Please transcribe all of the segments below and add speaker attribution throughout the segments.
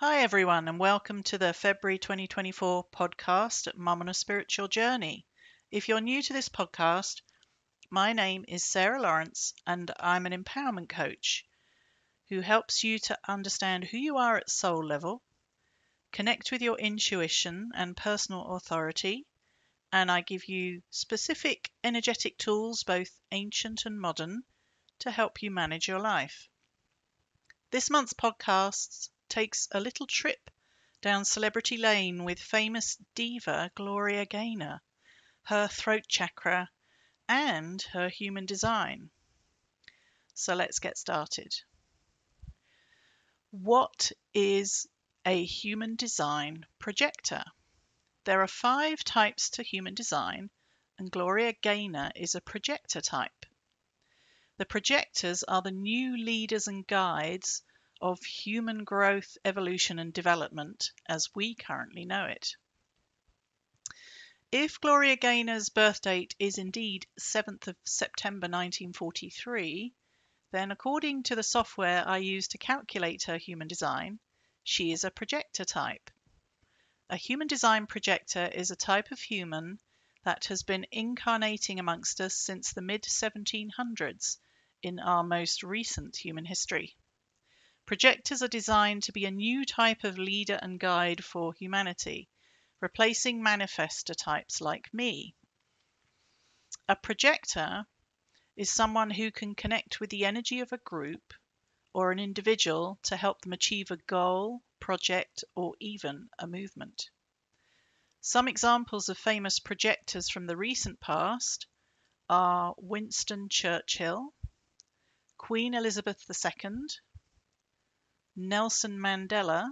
Speaker 1: Hi, everyone, and welcome to the February 2024 podcast at Mum on a Spiritual Journey. If you're new to this podcast, my name is Sarah Lawrence, and I'm an empowerment coach who helps you to understand who you are at soul level, connect with your intuition and personal authority, and I give you specific energetic tools, both ancient and modern, to help you manage your life. This month's podcast takes a little trip down Celebrity Lane with famous diva Gloria Gaynor, her throat chakra, and her human design. So let's get started. What is a human design projector? There are 5 types to human design, and Gloria Gaynor is a projector type. The projectors are the new leaders and guides of human growth, evolution, and development as we currently know it. If Gloria Gaynor's birth date is indeed 7th of September 1943, then according to the software I use to calculate her human design, she is a projector type. A human design projector is a type of human that has been incarnating amongst us since the mid-1700s in our most recent human history. Projectors are designed to be a new type of leader and guide for humanity, replacing manifestor types like me. A projector is someone who can connect with the energy of a group or an individual to help them achieve a goal, project, or even a movement. Some examples of famous projectors from the recent past are Winston Churchill, Queen Elizabeth II, Nelson Mandela,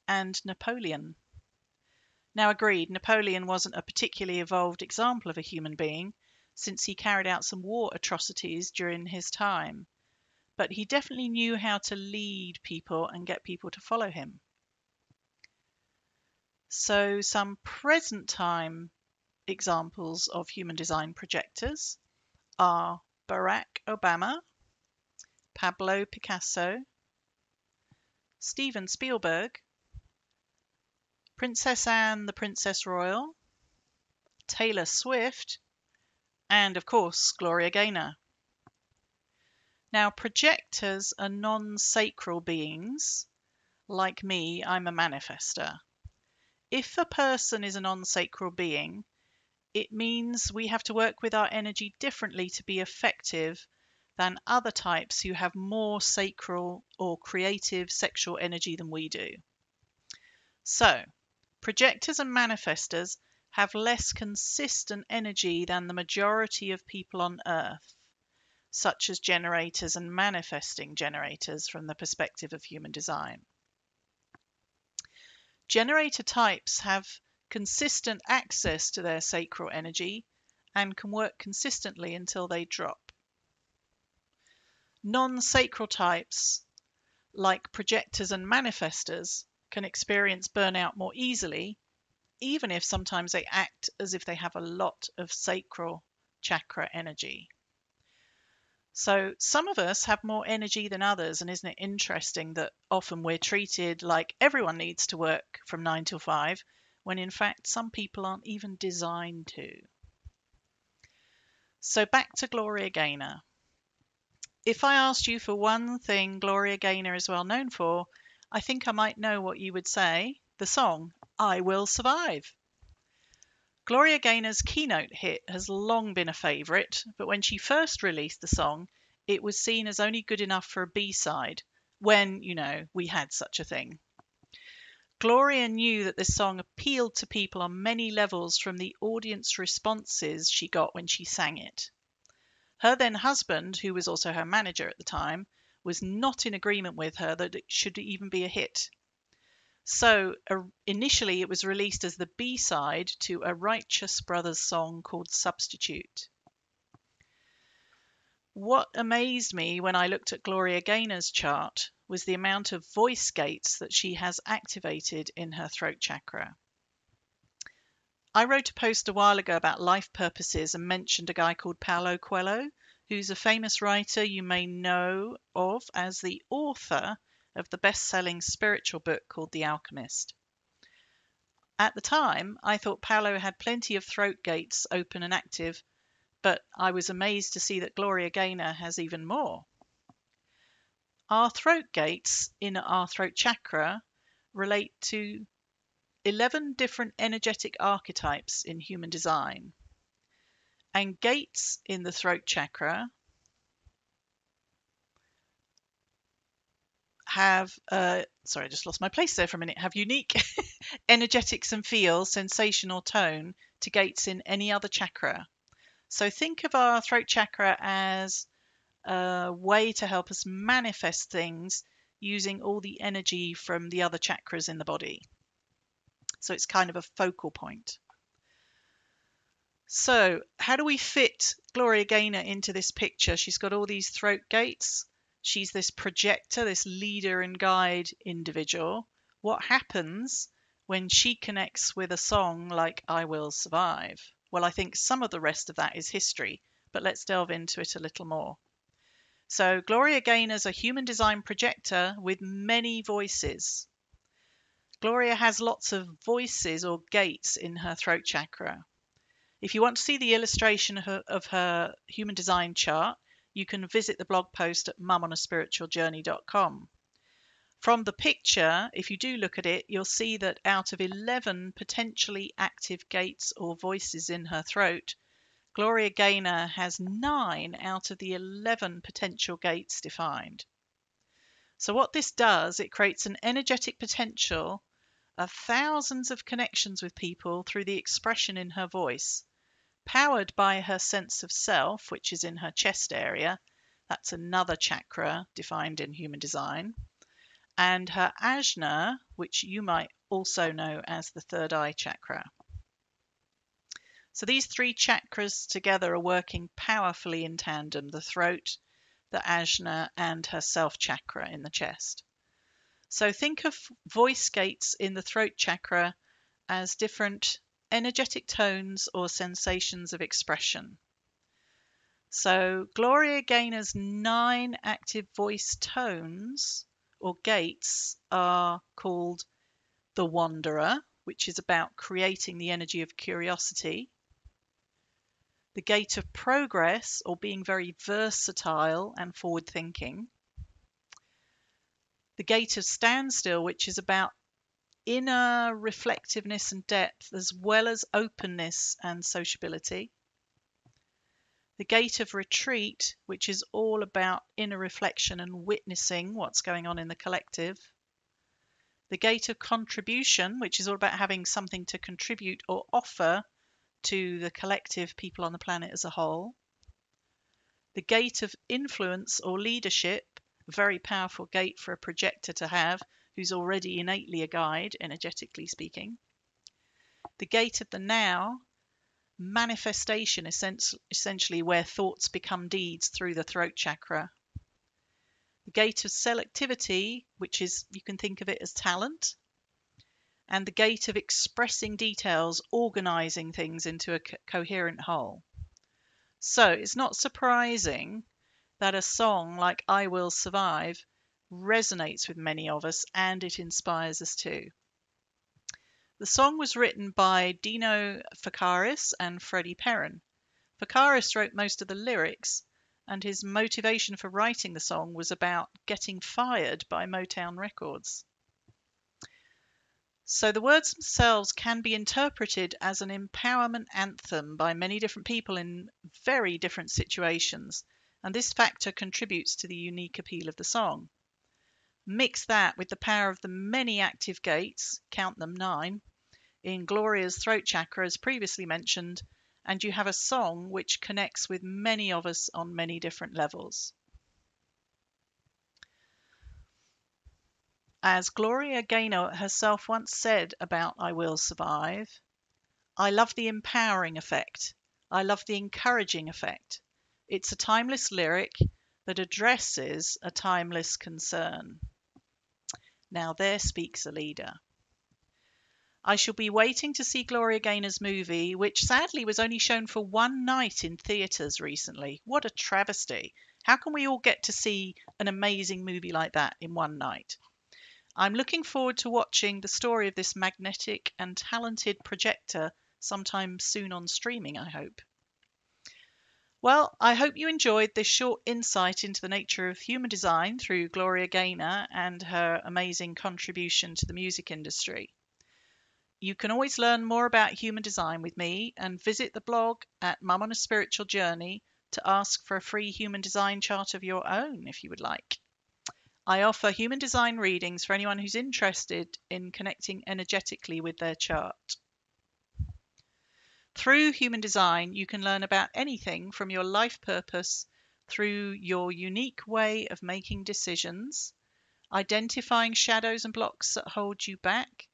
Speaker 1: and Napoleon. Now, agreed, Napoleon wasn't a particularly evolved example of a human being, since he carried out some war atrocities during his time, but he definitely knew how to lead people and get people to follow him. So, some present time examples of human design projectors are Barack Obama, Pablo Picasso, Steven Spielberg, Princess Anne the Princess Royal, Taylor Swift, and of course Gloria Gaynor. Now, projectors are non-sacral beings. Like me, I'm a manifester. If a person is a non-sacral being, it means we have to work with our energy differently to be effective than other types who have more sacral or creative sexual energy than we do. So, projectors and manifestors have less consistent energy than the majority of people on Earth, such as generators and manifesting generators from the perspective of human design. Generator types have consistent access to their sacral energy and can work consistently until they drop. Non-sacral types, like projectors and manifestors, can experience burnout more easily, even if sometimes they act as if they have a lot of sacral chakra energy. So some of us have more energy than others, and isn't it interesting that often we're treated like everyone needs to work from 9 till 5, when in fact some people aren't even designed to. So back to Gloria Gaynor. If I asked you for one thing Gloria Gaynor is well known for, I think I might know what you would say. The song, I Will Survive. Gloria Gaynor's keynote hit has long been a favourite, but when she first released the song, it was seen as only good enough for a B-side, when, we had such a thing. Gloria knew that this song appealed to people on many levels from the audience responses she got when she sang it. Her then husband, who was also her manager at the time, was not in agreement with her that it should even be a hit. So initially it was released as the B-side to a Righteous Brothers song called Substitute. What amazed me when I looked at Gloria Gaynor's chart was the amount of voice gates that she has activated in her throat chakra. I wrote a post a while ago about life purposes and mentioned a guy called Paulo Coelho, who's a famous writer you may know of as the author of the best-selling spiritual book called The Alchemist. At the time, I thought Paolo had plenty of throat gates open and active, but I was amazed to see that Gloria Gaynor has even more. Our throat gates in our throat chakra relate to 11 different energetic archetypes in human design. And gates in the throat chakra have, sorry, I just lost my place there for a minute, have unique energetics and feel, sensation or tone to gates in any other chakra. So think of our throat chakra as a way to help us manifest things using all the energy from the other chakras in the body. So it's kind of a focal point. So how do we fit Gloria Gaynor into this picture? She's got all these throat gates. She's this projector, this leader and guide individual. What happens when she connects with a song like I Will Survive? Well, I think some of the rest of that is history, but let's delve into it a little more. So Gloria Gaynor's a human design projector with many voices. Gloria has lots of voices or gates in her throat chakra. If you want to see the illustration of her human design chart, you can visit the blog post at mumonaspiritualjourney.com. From the picture, if you do look at it, you'll see that out of 11 potentially active gates or voices in her throat, Gloria Gaynor has 9 out of the 11 potential gates defined. So what this does, it creates an energetic potential of thousands of connections with people through the expression in her voice, powered by her sense of self, which is in her chest area. That's another chakra defined in human design. And her ajna, which you might also know as the third eye chakra. So these 3 chakras together are working powerfully in tandem: the throat, the ajna, and her self chakra in the chest. So think of voice gates in the throat chakra as different energetic tones or sensations of expression. So Gloria Gaynor's 9 active voice tones or gates are called the Wanderer, which is about creating the energy of curiosity; the Gate of Progress, or being very versatile and forward-thinking; the Gate of Standstill, which is about inner reflectiveness and depth, as well as openness and sociability; the Gate of Retreat, which is all about inner reflection and witnessing what's going on in the collective; the Gate of Contribution, which is all about having something to contribute or offer to the collective, people on the planet as a whole; the Gate of Influence or Leadership, a very powerful gate for a projector to have who's already innately a guide, energetically speaking; the Gate of the Now, manifestation, essentially where thoughts become deeds through the throat chakra; the Gate of Selectivity, which is, you can think of it as talent; and the Gate of Expressing details, organizing things into a coherent whole. So it's not surprising that a song like I Will Survive resonates with many of us, and it inspires us too. The song was written by Dino Fakaris and Freddie Perrin. Fakaris wrote most of the lyrics, and his motivation for writing the song was about getting fired by Motown Records. So the words themselves can be interpreted as an empowerment anthem by many different people in very different situations, and this factor contributes to the unique appeal of the song. Mix that with the power of the many active gates, count them 9, in Gloria's throat chakra as previously mentioned, and you have a song which connects with many of us on many different levels. As Gloria Gaynor herself once said about I Will Survive, I love the empowering effect. I love the encouraging effect. It's a timeless lyric that addresses a timeless concern. Now there speaks a leader. I shall be waiting to see Gloria Gaynor's movie, which sadly was only shown for one night in theatres recently. What a travesty. How can we all get to see an amazing movie like that in one night? I'm looking forward to watching the story of this magnetic and talented projector sometime soon on streaming, I hope. Well, I hope you enjoyed this short insight into the nature of human design through Gloria Gaynor and her amazing contribution to the music industry. You can always learn more about human design with me and visit the blog at Mum on a Spiritual Journey to ask for a free human design chart of your own if you would like. I offer human design readings for anyone who's interested in connecting energetically with their chart. Through human design, you can learn about anything from your life purpose through your unique way of making decisions, identifying shadows and blocks that hold you back,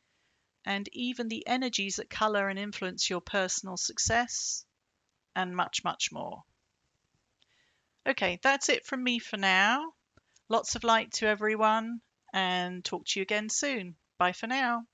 Speaker 1: and even the energies that colour and influence your personal success, and much, much more. Okay, that's it from me for now. Lots of light to everyone, and talk to you again soon. Bye for now.